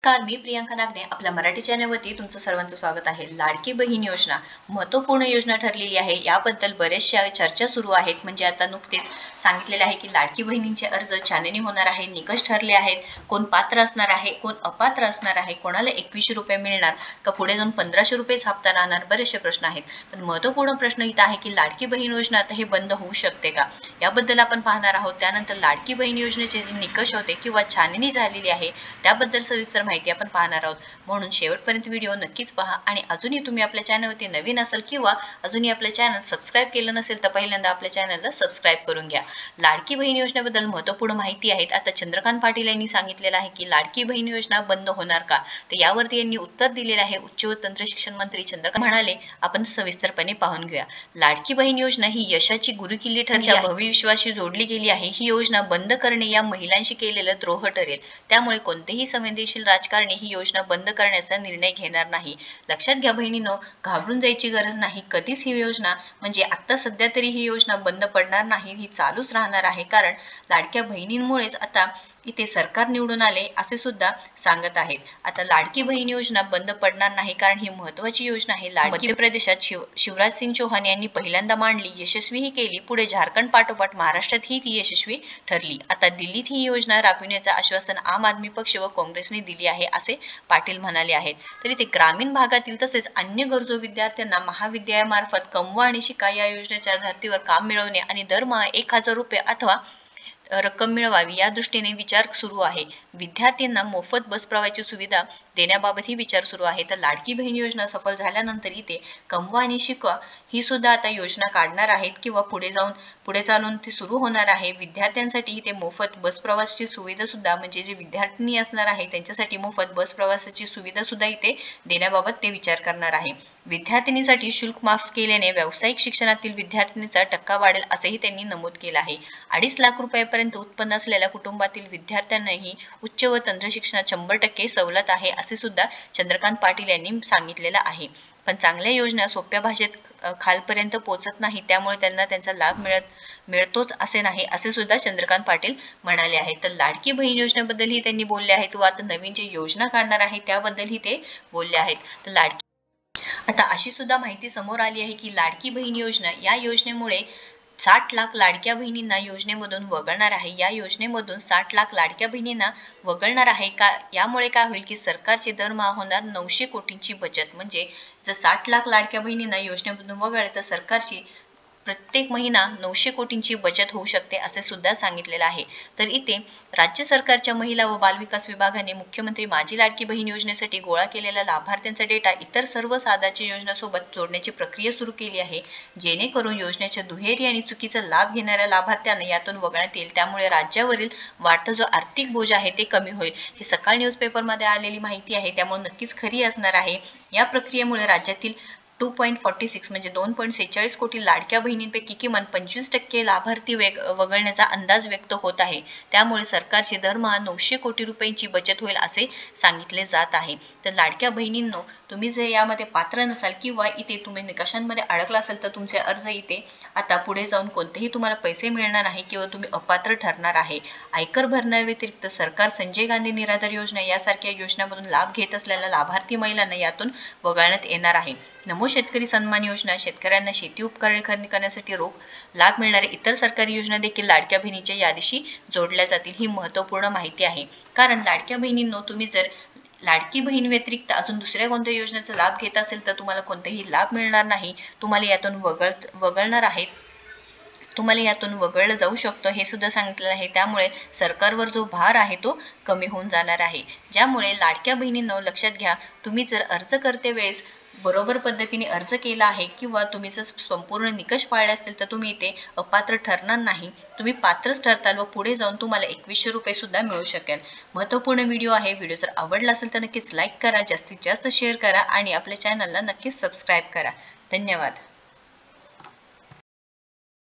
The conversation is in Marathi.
नमस्कार, मी प्रियांका नागने आपल्या मराठी चॅनलवरती तुमचं सर्वांचं स्वागत आहे। लाडकी बहीण योजना महत्त्वपूर्ण योजना ठरलेली आहे। याबद्दल बरेचशा चर्चा सुरू आहेत। म्हणजे आता नुकतेच सांगितलेले आहे की लाडकी बहिणींचे अर्ज छाननी होणार आहे, निकष ठरले आहेत, कोण पात्र असणार आहे, कोण अपात्र असणार आहे, कोणाला 2100 रुपये मिळणार का पुढे जाऊन 1500 रुपये हप्ता राहणार, बरेचसे प्रश्न आहेत। पण महत्त्वपूर्ण प्रश्न इथं आहे की लाडकी बहीण योजना आता हे बंद होऊ शकते का, याबद्दल आपण पाहणार आहोत। त्यानंतर लाडकी बहीण योजनेचे जे निकष होते किंवा छाननी झालेली आहे त्याबद्दल सविस्तर माहिती आपण पाहणार आहोत। म्हणून शेवटपर्यंत व्हिडिओ नक्कीच पहा आणि अजूनही तुम्ही आपल्या चॅनलवरती नवीन असाल किंवा अजूनही आपल्या चॅनल सबस्क्राइब केलं नसेल तर पहिल्यांदा आपल्या चॅनलला सबस्क्राइब करून घ्या। लाडकी बहीण योजनेबद्दल महत्त्वपूर्ण माहिती आहेत। आता चंद्रकांत पाटील यांनी सांगितलेलं आहे की लाडकी बहीण योजना बंद होणार का, तर यावरती यांनी उत्तर दिलेलं आहे। उच्च व तंत्र शिक्षण मंत्री चंद्रकांत म्हणाले, आपण सविस्तरपणे पाहून घेऊया। लाडकी बहीण योजना ही यशाची गुरुकिल्ली ठरली आहे, भविष्याशी जोडली गेली आहे। ही योजना बंद करणे या महिलांशी केलेला द्रोह ठरेल, त्यामुळे कोणतेही संवेदनशील राजकारणी ही योजना बंद करण्याचा निर्णय घेणार नाही। लक्षात घ्या बहिणींनो, घाबरून जायची गरज नाही। कधीच ही योजना म्हणजे आता सध्या तरी ही योजना बंद पडणार नाही, ही चालूच राहणार आहे। कारण लाडक्या बहिणींमुळेच आता इथे सरकार निवडून आले असे सुद्धा सांगत आहेत। आता लाडकी बहीण योजना बंद पडणार नाही, कारण ही महत्त्वाची योजना आहे। मध्य प्रदेशात शिवराज सिंग चौहान यांनी पहिल्यांदा मांडली, यशस्वीही केली। पुढे झारखंड पाठोपाठ महाराष्ट्रातही ती यशस्वी ठरली। आता दिल्लीत ही योजना राबविण्याचं आश्वासन आम आदमी पक्ष व काँग्रेसने दिली आहे, असे पाटील म्हणाले आहेत। तरी ते ग्रामीण भागातील तसेच अन्य गरजू विद्यार्थ्यांना महाविद्यालयामार्फत कमवा आणि शिका या योजनेच्या धर्तीवर काम मिळवणे आणि दरमहा 1000 रुपये अथवा रक्कम मिळवावी या दृष्टीने विचार सुरू आहे। विद्यार्थ्यांना मोफत बस प्रवासाची सुविधा देण्याबाबतही विचार सुरू आहे। तर लाडकी बहीण योजना सफल झाल्यानंतर इथे कमवा आणि शिका ही सुद्धा आता योजना काढणार आहेत किंवा पुढे चालून ती सुरू होणार आहे। विद्यार्थ्यांसाठी इथे मोफत बस प्रवासाची सुविधा सुद्धा, म्हणजे जे विद्यार्थी असणार आहे त्यांच्यासाठी मोफत बस प्रवासाची सुविधा सुद्धा इथे देण्याबाबत ते विचार करणार आहे। विद्यार्थिनीसाठी शुल्क माफ केल्याने व्यावसायिक शिक्षणातील विद्यार्थिनीचा टक्का वाढेल, असेही त्यांनी नमूद केलं आहे। 2.5 लाख रुपयांपर्यंत उत्पन्न असलेल्या कुटुंबातील विद्यार्थ्यांनाही उच्च व तंत्र शिक्षणात 100% सवलत आहे, असे सुद्धा चंद्रकांत पाटील यांनी सांगितलेलं आहे। पण चांगल्या योजना सोप्या भाषेत खालपर्यंत पोहोचत नाही, त्यामुळे त्यांना त्यांचा लाभ मिळतोच असे नाही, असे सुद्धा चंद्रकांत पाटील म्हणाले आहेत। तर लाडकी बहीण योजनेबद्दलही त्यांनी बोलले आहेत व आता नवीन जे योजना काढणार आहे त्याबद्दलही ते बोलले आहेत। तर आता अशी सुद्धा माहिती समोर आली आहे की लाडकी बहीण योजना या योजनेमुळे 60 लाख लाडक्या बहिणींना योजनेमधून वगळणार आहे। या योजनेमधून 60 लाख लाडक्या बहिणींना वगळणार आहे का, यामुळे काय होईल की सरकारचे दरमहा होणार 900 कोटींची बचत। म्हणजे जर 60 लाख लाडक्या बहिणींना योजनेमधून वगळले तर सरकारची प्रत्येक महिना 900 कोटींची बचत होऊ शकते, असे सुद्धा सांगितलेलं आहे। तर इथे राज्य सरकारच्या महिला व बालविकास विभागाने मुख्यमंत्री माझी लाडकी बहीण योजनेसाठी गोळा केलेला लाभार्थ्यांचा डेटा इतर सर्व साधाच्या योजनांसोबत जोडण्याची प्रक्रिया सुरू केली आहे, जेणेकरून योजनेच्या दुहेरी आणि चुकीचा लाभ घेणाऱ्या लाभार्थ्यांना यातून वगळण्यात येईल। त्यामुळे राज्यावरील वाढता जो आर्थिक बोजा आहे ते कमी होईल। ही सकाळ न्यूजपेपरमध्ये आलेली माहिती आहे, त्यामुळे नक्कीच खरी असणार आहे। या प्रक्रियेमुळे राज्यातील 2.46 म्हणजे 2.46 कोटी लाडक्या बहिणींपैकी किमान 25% लाभार्थी वगळण्याचा अंदाज व्यक्त होत आहे। त्यामुळे सरकारची दरमहा 900 कोटी रुपयांची बचत होईल, असे सांगितले जात आहे। तर लाडक्या बहिणींनो, तुम्ही जर यामध्ये पात्र नसाल किंवा इथे तुम्ही निकषांमध्ये अडकला असाल तर तुमचे अर्ज इथे आता पुढे जाऊन कोणतेही तुम्हाला पैसे मिळणार नाही किंवा तुम्ही अपात्र ठरणार आहे। आयकर भरण्याव्यतिरिक्त सरकार संजय गांधी निराधार योजना यासारख्या योजनांमधून लाभ घेत असलेल्या लाभार्थी महिलांना यातून वगळण्यात येणार आहे। नमो शेतकरी सन्मान योजना, शेतकऱ्यांना शेती उपकरणे खरेदी करण्यासाठी रोख लाभ मिळणाऱ्या इतर सरकारी योजना देखील लाडक्या बहिणीच्या यादीशी जोडल्या जातील। ही महत्त्वपूर्ण माहिती आहे, कारण लाडक्या बहिणींनो, तुम्ही जर लाडकी बहीण व्यतिरिक्त अजून दुसऱ्या कोणत्या योजनेचा लाभ घेत असेल तर तुम्हाला कोणतेही लाभ मिळणार नाही, तुम्हाला यातून वगळणार आहेत, तुम्हाला यातून वगळलं जाऊ शकतं, हे सुद्धा सांगितलेलं आहे। त्यामुळे सरकारवर जो भार आहे तो कमी होऊन जाणार आहे। ज्यामुळे लाडक्या बहिणींनो, लक्षात घ्या, तुम्ही जर अर्ज करते वेळेस बरोबर पद्धतीने अर्ज केला आहे किंवा तुम्ही जर संपूर्ण निकष पाळले असतील तर तुम्ही इथे अपात्र ठरणार नाही, तुम्ही पात्रच ठरताल व पुढे जाऊन तुम्हाला 2100 रुपये सुद्धा मिळू शकेल। महत्त्वपूर्ण व्हिडिओ आहे। व्हिडिओ जर आवडला असेल तर नक्कीच लाईक करा, जास्तीत जास्त शेअर करा आणि आपल्या चॅनलला नक्कीच सबस्क्राईब करा। धन्यवाद।